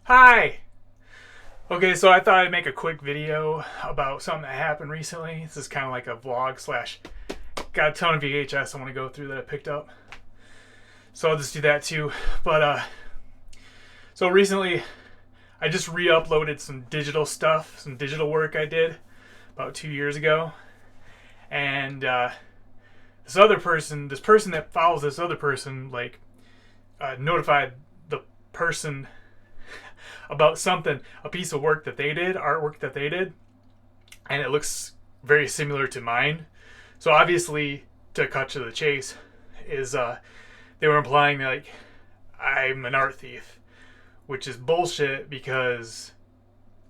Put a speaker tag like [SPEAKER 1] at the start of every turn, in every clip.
[SPEAKER 1] Hi! Okay, so I thought I'd make a quick video about something that happened recently. This is kind of like a vlog slash got a ton of VHS I want to go through that I picked up. So I'll just do that too. So recently I just re-uploaded some digital stuff, some digital work I did about 2 years ago. And this person that follows this other person, notified the person about something, a piece of work that they did, artwork that they did, and it looks very similar to mine. So obviously, to cut to the chase, is they were implying that I'm an art thief, which is bullshit because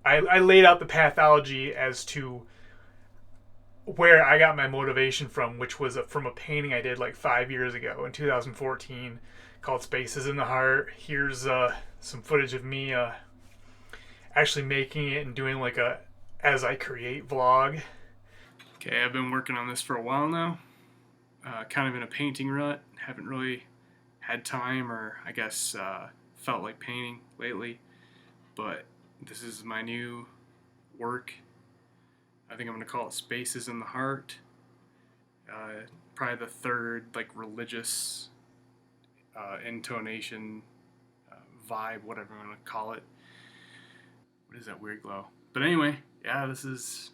[SPEAKER 1] I laid out the pathology as to where I got my motivation from, which was from a painting I did like 5 years ago in 2014 called Spaces in the Heart. Here's some footage of me actually making it and doing like a as I create vlog. Okay, I've been working on this for a while now. Kind of in a painting rut. Haven't really had time, or I guess felt like painting lately. But this is my new work. I think I'm going to call it Spaces in the Heart. Probably the third like religious intonation, vibe, whatever you want to call it. What is that weird glow? But anyway, yeah, this is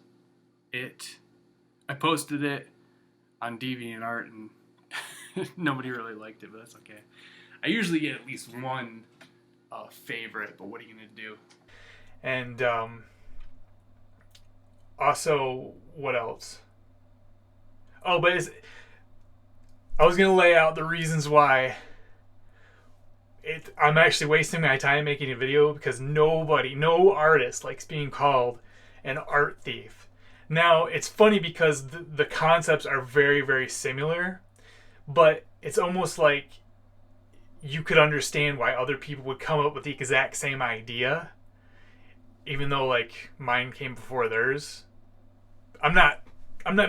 [SPEAKER 1] it. I posted it on DeviantArt and nobody really liked it, but that's okay. I usually get at least one favorite, but what are you going to do? And also, what else? Oh, I was going to lay out the reasons why I'm actually wasting my time making a video because no artist likes being called an art thief. Now, it's funny because the concepts are very, very similar, but it's almost like you could understand why other people would come up with the exact same idea, even though like mine came before theirs. I'm not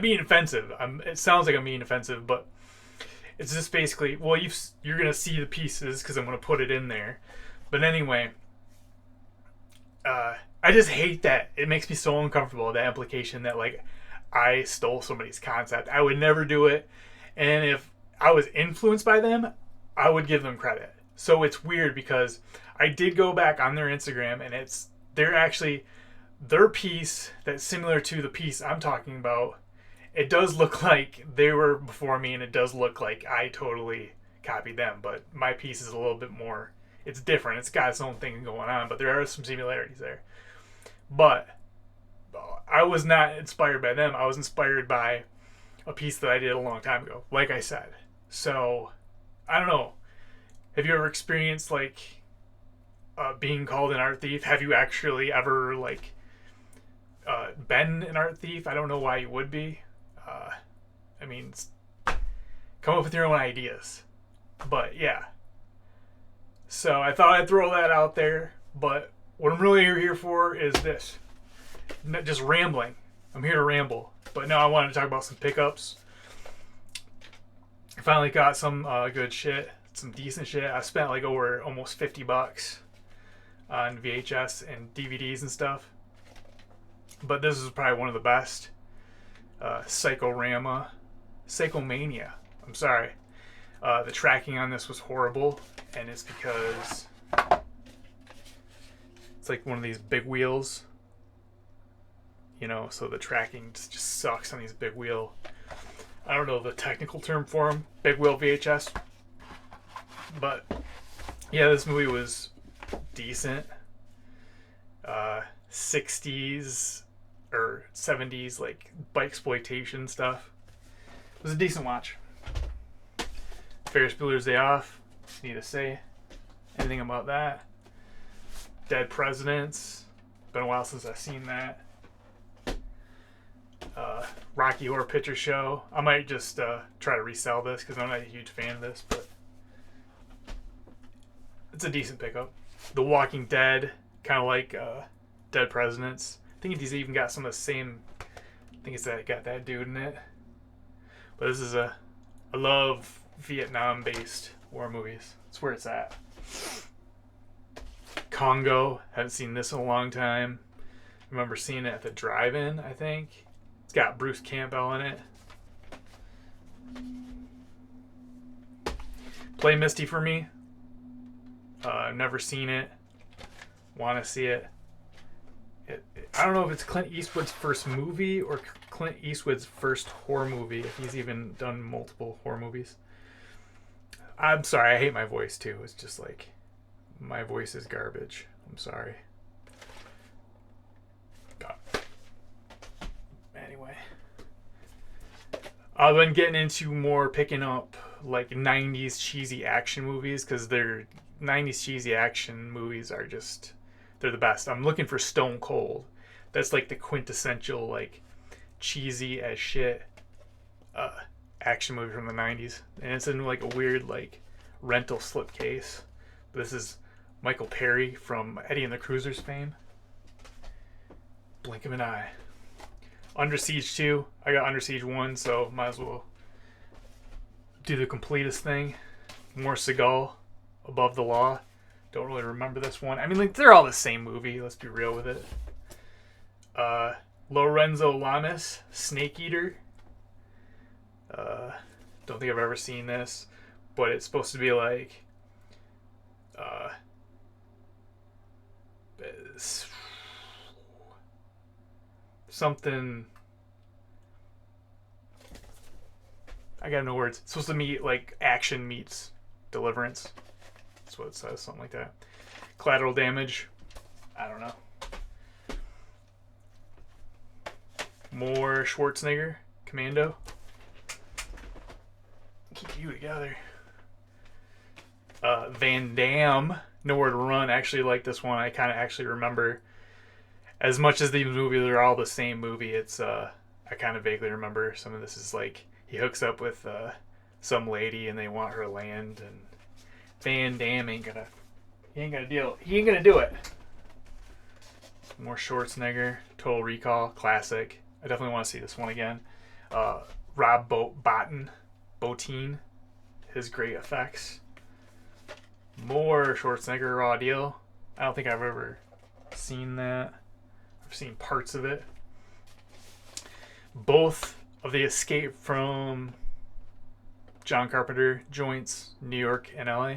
[SPEAKER 1] being offensive. It sounds like I'm being offensive, but it's just basically, well, you're going to see the pieces because I'm going to put it in there. But anyway, I just hate that. It makes me so uncomfortable, that implication that, like, I stole somebody's concept. I would never do it. And if I was influenced by them, I would give them credit. So it's weird because I did go back on their Instagram and their piece that's similar to the piece I'm talking about. It does look like they were before me, and it does look like I totally copied them. But my piece is a little bit more, it's different. It's got its own thing going on, but there are some similarities there. But I was not inspired by them. I was inspired by a piece that I did a long time ago, like I said. So, I don't know. Have you ever experienced, being called an art thief? Have you actually ever, been an art thief? I don't know why you would be. I mean, come up with your own ideas. But yeah. So I thought I'd throw that out there. But what I'm really here for is this. Not just rambling. I'm here to ramble. But no, I wanted to talk about some pickups. I finally got some good shit. Some decent shit. I spent over almost $50 on VHS and DVDs and stuff. But this is probably one of the best. Psychomania. I'm sorry. The tracking on this was horrible, and it's because it's like one of these big wheels, so the tracking just sucks on these big wheel. I don't know the technical term for them, big wheel VHS. But yeah, this movie was decent. 60s or 70s bike exploitation stuff. It was a decent watch. Ferris Bueller's Day Off. Need to say anything about that? Dead Presidents. Been a while since I've seen that. Rocky Horror Picture Show. I might just try to resell this because I'm not a huge fan of this, but it's a decent pickup. The Walking Dead, kind of like Dead Presidents. I think he's even got some of the same. I think it's got that dude in it. But this is I love Vietnam-based war movies. That's where it's at. Congo. Haven't seen this in a long time. Remember seeing it at the drive-in, I think. It's got Bruce Campbell in it. Play Misty for me. I've never seen it. Want to see it. I don't know if it's Clint Eastwood's first movie or Clint Eastwood's first horror movie, if he's even done multiple horror movies. I'm sorry, I hate my voice too. It's just like, my voice is garbage. I'm sorry. God. Anyway. I've been getting into more picking up like 90s cheesy action movies, because they're 90s cheesy action movies are just, they're the best. I'm looking for Stone Cold. That's like the quintessential like cheesy as shit action movie from the 90s, and it's in like a weird like rental slipcase. This is Michael Perry from Eddie and the Cruisers fame. Blink of an eye. Under Siege 2. I got Under Siege 1, so might as well do the completest thing. More Seagal, Above the Law. Don't really remember this one. I mean, like, they're all the same movie. Let's be real with it. Lorenzo Lamas, Snake Eater. Don't think I've ever seen this, but it's supposed to be like something. I got no words. It's supposed to meet like action meets Deliverance. That's what it says, something like that. Collateral Damage. I don't know. More Schwarzenegger, Commando. Keep you together. Van Damme, Nowhere to Run. I actually like this one. I kind of actually remember, as much as these movies are all the same movie, it's I kind of vaguely remember some of this is like he hooks up with some lady and they want her land, and Van Damme ain't gonna do it. More Schwarzenegger, Total Recall, classic. I definitely want to see this one again. Rob Bottin, his great effects. More Schwarzenegger, Raw Deal. I don't think I've ever seen that. I've seen parts of it. Both of the Escape from John Carpenter joints, New York and LA.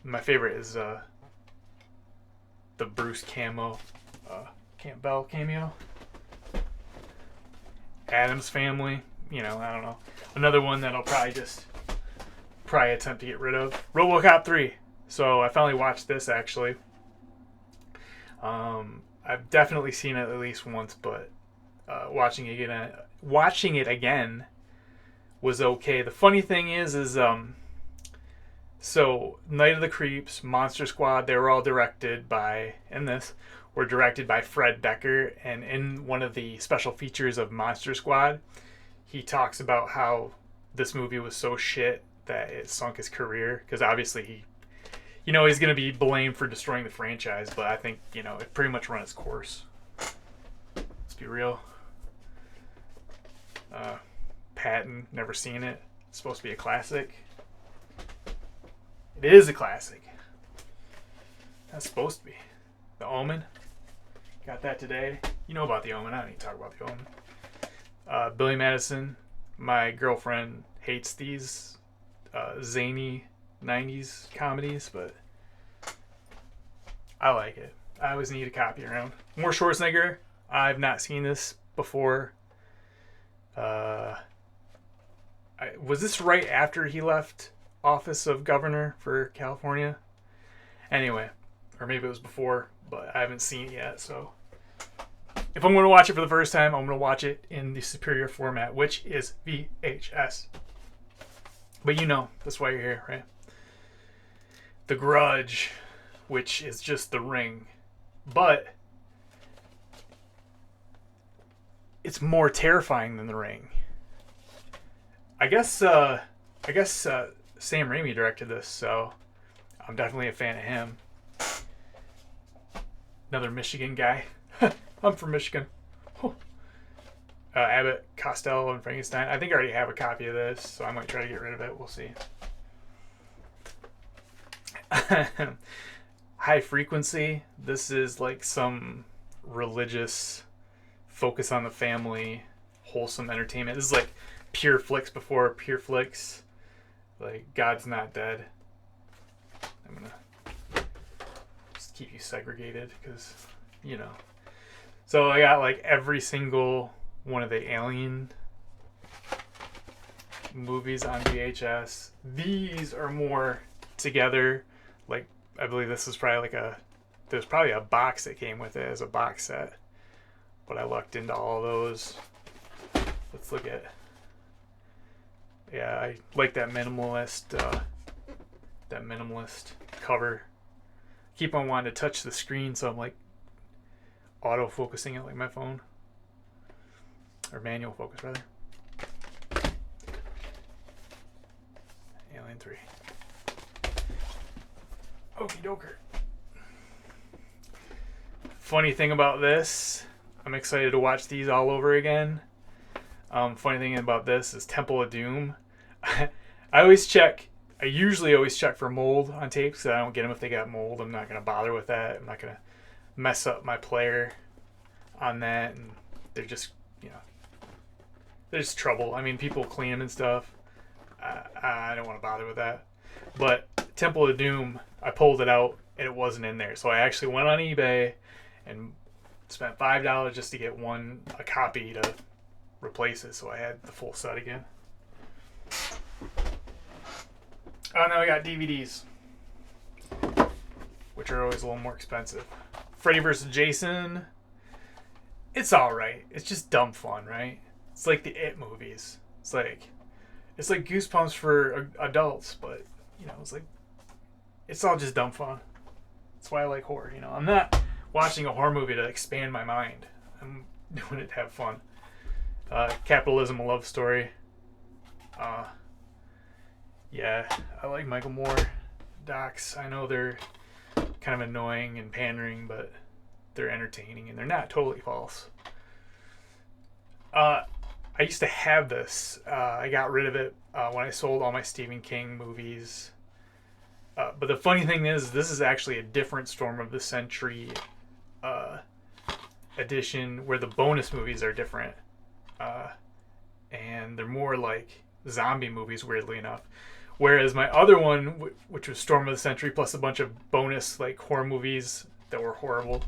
[SPEAKER 1] My favorite is the Bruce Campbell cameo. Addams Family, I don't know. Another one that I'll probably attempt to get rid of. RoboCop 3. So I finally watched this actually. I've definitely seen it at least once, but watching it again was okay. The funny thing is so Night of the Creeps, Monster Squad, they were all directed by Fred Becker, and in one of the special features of Monster Squad, he talks about how this movie was so shit that it sunk his career, because obviously he's going to be blamed for destroying the franchise, but I think, it pretty much run its course. Let's be real. Patton, never seen it. It's supposed to be a classic. It is a classic. That's supposed to be. The Omen. Got that today. You know about The Omen. I don't need to talk about The Omen. Billy Madison. My girlfriend hates these zany 90s comedies, but I like it. I always need a copy around. More Schwarzenegger. I've not seen this before. Was this right after he left office of governor for California? Anyway, or maybe it was before, but I haven't seen it yet, so if I'm going to watch it for the first time, I'm going to watch it in the superior format, which is VHS. But that's why you're here, right? The Grudge, which is just The Ring, but it's more terrifying than The Ring. I guess Sam Raimi directed this, so I'm definitely a fan of him. Another Michigan guy. I'm from Michigan. Abbott, Costello, and Frankenstein. I think I already have a copy of this, so I might try to get rid of it. We'll see. High Frequency. This is like some religious focus on the family, wholesome entertainment. This is like Pure Flix before Pure Flix. Like God's Not Dead. I'm gonna just keep you segregated because, you know. So I got like every single one of the Alien movies on VHS. These are more together. Like I believe this is probably like there's probably a box that came with it as a box set. But I lucked into all those. Let's look at. Yeah, I like that minimalist cover. Keep on wanting to touch the screen, so I'm like auto focusing it like my phone, or manual focus rather. Alien 3. Okie doker. Funny thing about this, I'm excited to watch these all over again. Funny thing about this is Temple of Doom. I usually always check for mold on tapes because I don't get them if they got mold. I'm not going to bother with that. I'm not going to mess up my player on that. And they're just, there's trouble. I mean, people clean them and stuff. I don't want to bother with that. But Temple of Doom, I pulled it out and it wasn't in there. So I actually went on eBay and spent $5 just to get a copy to replace it. So I had the full set again. Oh, now I got DVDs, which are always a little more expensive. Freddy vs. Jason. It's alright. It's just dumb fun, right? It's like the It movies. It's like Goosebumps for adults, but it's all just dumb fun. That's why I like horror. I'm not watching a horror movie to expand my mind. I'm doing it to have fun. Capitalism, a love story. Yeah, I like Michael Moore docs. I know they're kind of annoying and pandering, but they're entertaining and they're not totally false. I used to have this. I got rid of it when I sold all my Stephen King movies. But the funny thing is, this is actually a different Storm of the Century edition where the bonus movies are different. And they're more like zombie movies, weirdly enough. Whereas my other one, which was Storm of the Century, plus a bunch of bonus like horror movies that were horrible.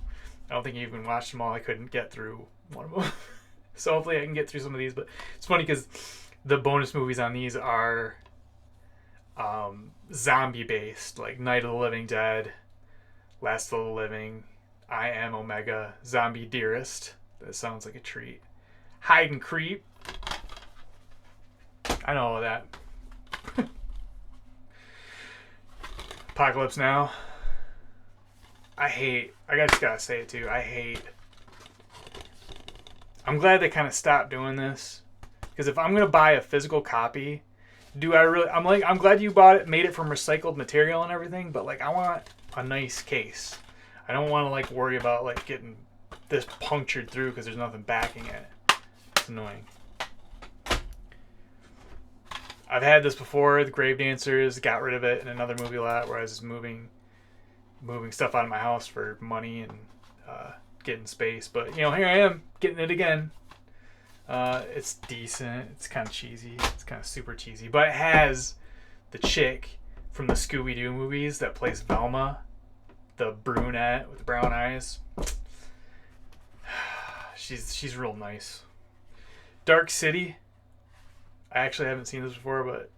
[SPEAKER 1] I don't think you even watched them all. I couldn't get through one of them. So hopefully I can get through some of these. But it's funny because the bonus movies on these are zombie based, like Night of the Living Dead, Last of the Living, I Am Omega, Zombie Dearest. That sounds like a treat. Hide and Creep. I know all of that. Apocalypse Now. I just gotta say it too. I'm glad they kind of stopped doing this. Because if I'm gonna buy a physical copy, I'm glad you bought it, made it from recycled material and everything, but I want a nice case. I don't want to worry about getting this punctured through because there's nothing backing it. It's annoying. I've had this before. The Grave Dancers, got rid of it in another movie lot where I was just moving stuff out of my house for money and getting space. But here I am getting it again. It's decent. It's kind of cheesy. It's kind of super cheesy. But it has the chick from the Scooby-Doo movies that plays Velma, the brunette with the brown eyes. She's real nice. Dark City. I actually haven't seen this before, but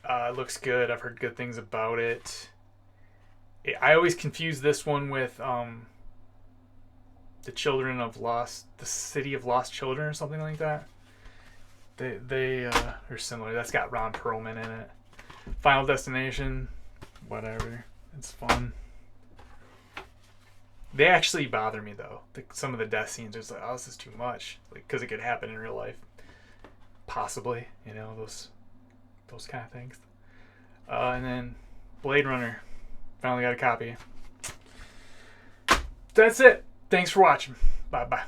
[SPEAKER 1] it looks good. I've heard good things about it. I always confuse this one with the City of Lost Children or something like that. They are similar. That's got Ron Perlman in it. Final Destination, whatever. It's fun. They actually bother me though. Some of the death scenes are just oh, this is too much. Because it could happen in real life. Possibly, those kind of things. And then Blade Runner. Finally got a copy. That's it. Thanks for watching. Bye-bye.